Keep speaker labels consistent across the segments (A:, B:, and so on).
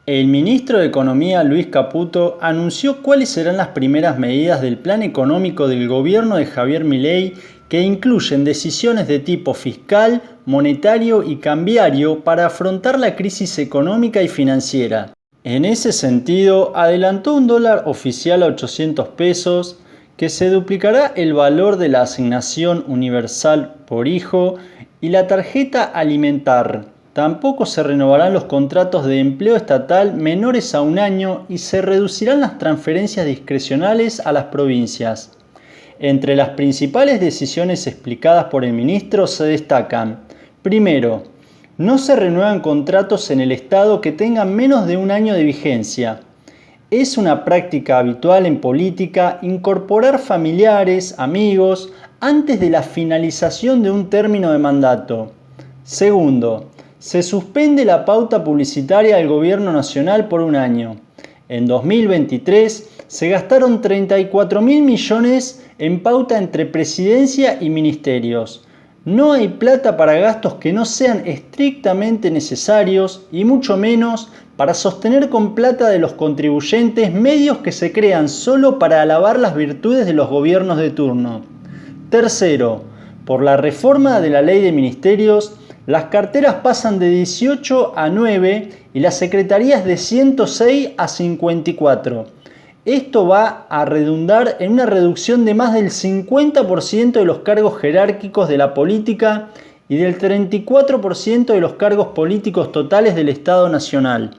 A: El ministro de Economía, Luis Caputo, anunció cuáles serán las primeras medidas del plan económico del gobierno de Javier Milei que incluyen decisiones de tipo fiscal, monetario y cambiario para afrontar la crisis económica y financiera. En ese sentido, adelantó un dólar oficial a 800 pesos, que se duplicará el valor de la asignación universal por hijo y la tarjeta alimentar. Tampoco se renovarán los contratos de empleo estatal menores a un año y se reducirán las transferencias discrecionales a las provincias. Entre las principales decisiones explicadas por el ministro se destacan: primero, no se renuevan contratos en el Estado que tengan menos de un año de vigencia. Es una práctica habitual en política incorporar familiares, amigos, antes de la finalización de un término de mandato. Segundo, se suspende la pauta publicitaria del Gobierno Nacional por un año. En 2023 se gastaron 34.000 millones en pauta entre presidencia y ministerios. No hay plata para gastos que no sean estrictamente necesarios y mucho menos para sostener con plata de los contribuyentes medios que se crean solo para alabar las virtudes de los gobiernos de turno. Tercero, por la reforma de la ley de ministerios, las carteras pasan de 18 a 9 y las secretarías de 106 a 54. Esto va a redundar en una reducción de más del 50% de los cargos jerárquicos de la política y del 34% de los cargos políticos totales del Estado Nacional.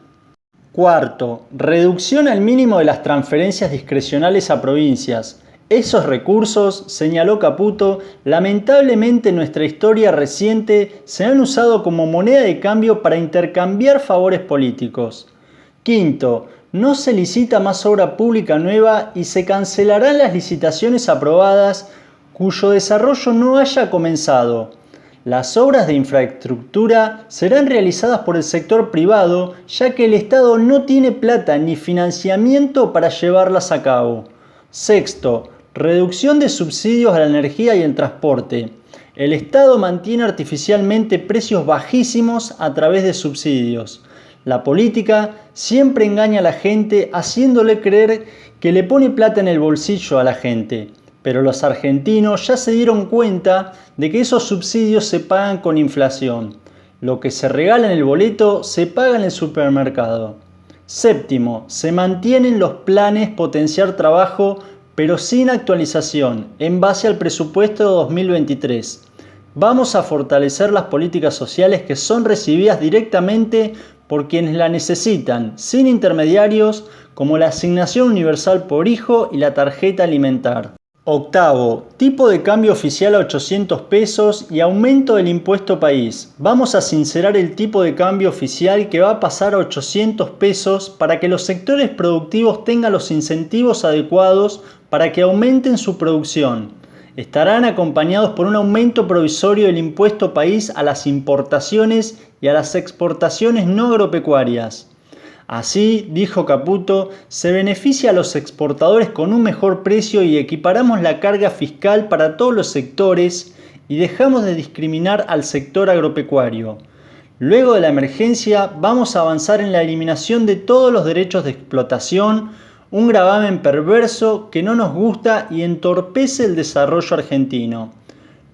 A: Cuarto, reducción al mínimo de las transferencias discrecionales a provincias. Esos recursos, señaló Caputo, lamentablemente en nuestra historia reciente se han usado como moneda de cambio para intercambiar favores políticos. Quinto, no se licita más obra pública nueva y se cancelarán las licitaciones aprobadas cuyo desarrollo no haya comenzado. Las obras de infraestructura serán realizadas por el sector privado, ya que el Estado no tiene plata ni financiamiento para llevarlas a cabo. Sexto, reducción de subsidios a la energía y el transporte. El Estado mantiene artificialmente precios bajísimos a través de subsidios. La política siempre engaña a la gente haciéndole creer que le pone plata en el bolsillo a la gente. Pero los argentinos ya se dieron cuenta de que esos subsidios se pagan con inflación. Lo que se regala en el boleto se paga en el supermercado. Séptimo, se mantienen los planes potenciar trabajo, pero sin actualización, en base al presupuesto de 2023. Vamos a fortalecer las políticas sociales que son recibidas directamente por quienes la necesitan, sin intermediarios, como la asignación universal por hijo y la tarjeta alimentar. Octavo, tipo de cambio oficial a 800 pesos y aumento del impuesto país. Vamos a sincerar el tipo de cambio oficial que va a pasar a 800 pesos para que los sectores productivos tengan los incentivos adecuados para que aumenten su producción. Estarán acompañados por un aumento provisorio del impuesto país a las importaciones y a las exportaciones no agropecuarias. Así, dijo Caputo, se beneficia a los exportadores con un mejor precio y equiparamos la carga fiscal para todos los sectores y dejamos de discriminar al sector agropecuario. Luego de la emergencia, vamos a avanzar en la eliminación de todos los derechos de explotación, un gravamen perverso que no nos gusta y entorpece el desarrollo argentino.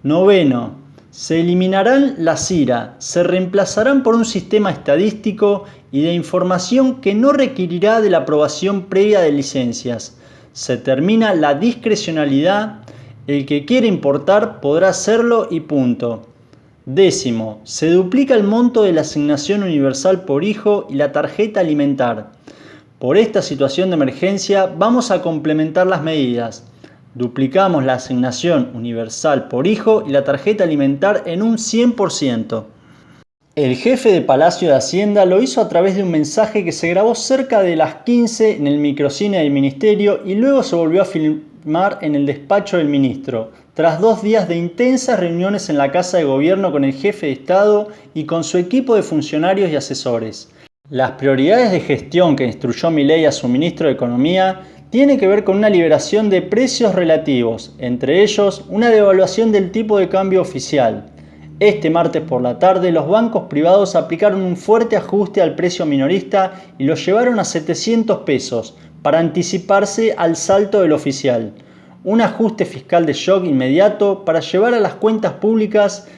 A: Noveno, se eliminarán las IRA, se reemplazarán por un sistema estadístico y de información que no requerirá de la aprobación previa de licencias. Se termina la discrecionalidad, el que quiere importar podrá hacerlo y punto. Décimo, se duplica el monto de la asignación universal por hijo y la tarjeta alimentar. Por esta situación de emergencia vamos a complementar las medidas. Duplicamos la asignación universal por hijo y la tarjeta alimentar en un 100%. El jefe de Palacio de Hacienda lo hizo a través de un mensaje que se grabó cerca de las 15 en el microcine del ministerio y luego se volvió a filmar en el despacho del ministro, tras 2 días de intensas reuniones en la Casa de Gobierno con el jefe de Estado y con su equipo de funcionarios y asesores. Las prioridades de gestión que instruyó Milei a su ministro de Economía tiene que ver con una liberación de precios relativos, entre ellos una devaluación del tipo de cambio oficial. Este martes por la tarde, los bancos privados aplicaron un fuerte ajuste al precio minorista y lo llevaron a 700 pesos para anticiparse al salto del oficial. Un ajuste fiscal de shock inmediato para llevar a las cuentas públicas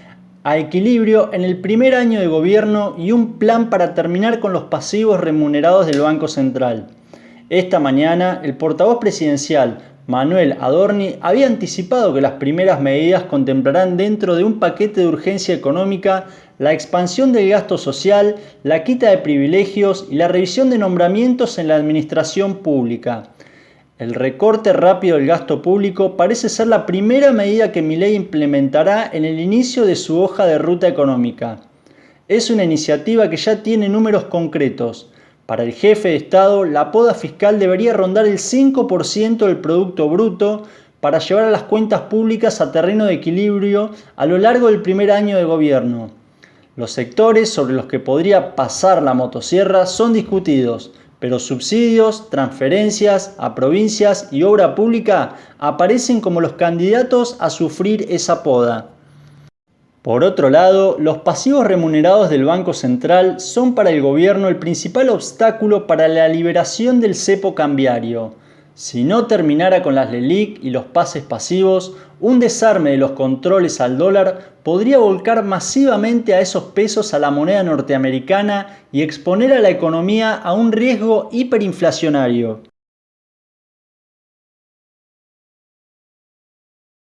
A: a equilibrio en el primer año de gobierno y un plan para terminar con los pasivos remunerados del Banco Central. Esta mañana, el portavoz presidencial, Manuel Adorni, había anticipado que las primeras medidas contemplarán dentro de un paquete de urgencia económica la expansión del gasto social, la quita de privilegios y la revisión de nombramientos en la administración pública. El recorte rápido del gasto público parece ser la primera medida que Milei implementará en el inicio de su hoja de ruta económica. Es una iniciativa que ya tiene números concretos. Para el jefe de Estado, la poda fiscal debería rondar el 5% del Producto Bruto para llevar a las cuentas públicas a terreno de equilibrio a lo largo del primer año de gobierno. Los sectores sobre los que podría pasar la motosierra son discutidos, pero subsidios, transferencias a provincias y obra pública aparecen como los candidatos a sufrir esa poda. Por otro lado, los pasivos remunerados del Banco Central son para el gobierno el principal obstáculo para la liberación del cepo cambiario. Si no terminara con las LELIQ y los pases pasivos, un desarme de los controles al dólar podría volcar masivamente a esos pesos a la moneda norteamericana y exponer a la economía a un riesgo hiperinflacionario.